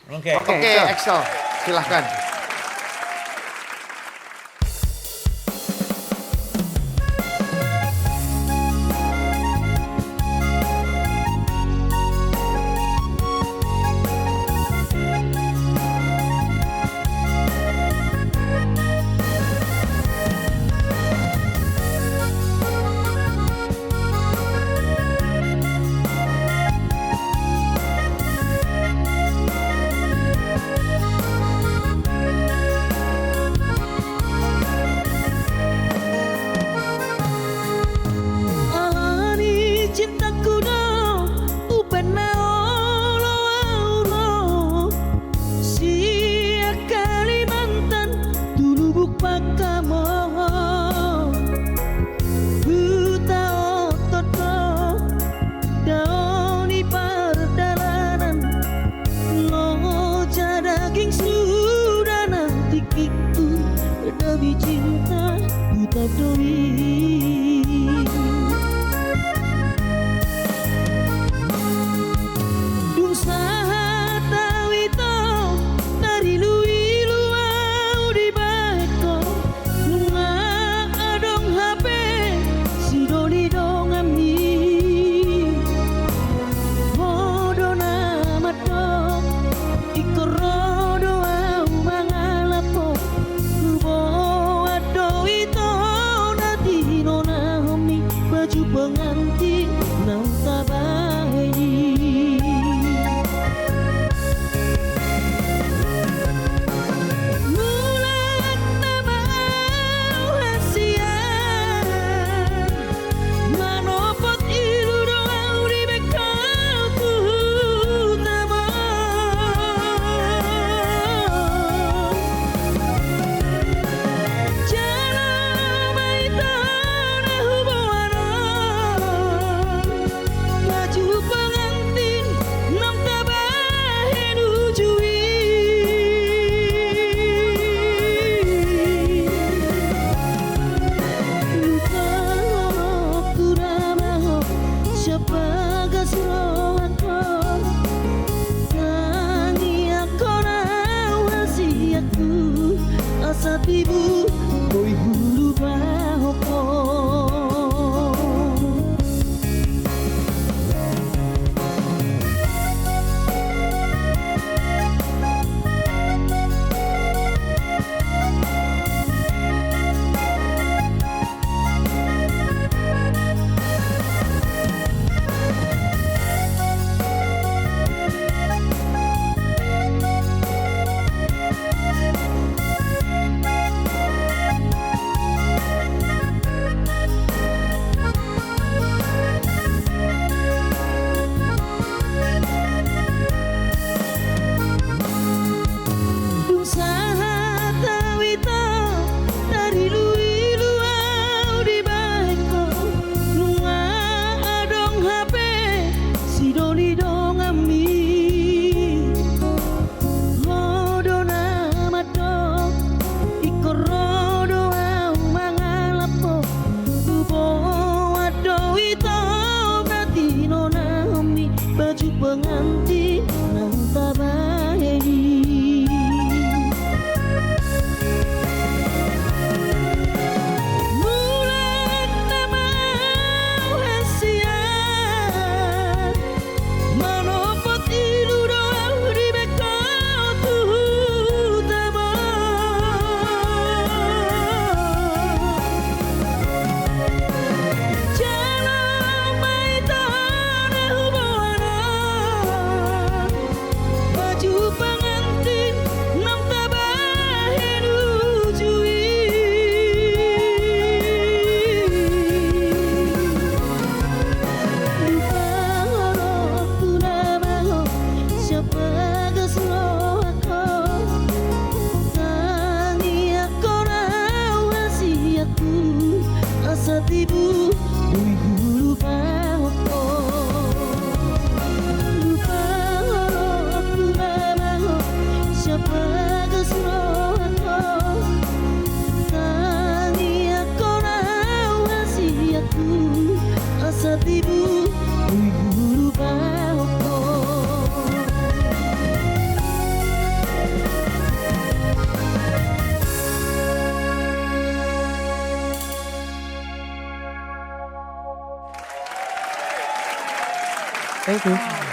Oke. Oke, Excel, silahkan. Alani cintaku dong, upena olo sia Kalimantan dulu buk pakamo buta otot daoni perdalanan loja daging sudah nanti kiku demi cinta buta doi. Pengantin nang tabahi mulat nama hasian manopot ilu doang di bekalku tama jalan maitana hubungan baju pengantin nang tabahe nujui luka kuramaho siapa gasroako nangi ako na wasiatku asa tibu boy hulu bahoko. Thank you.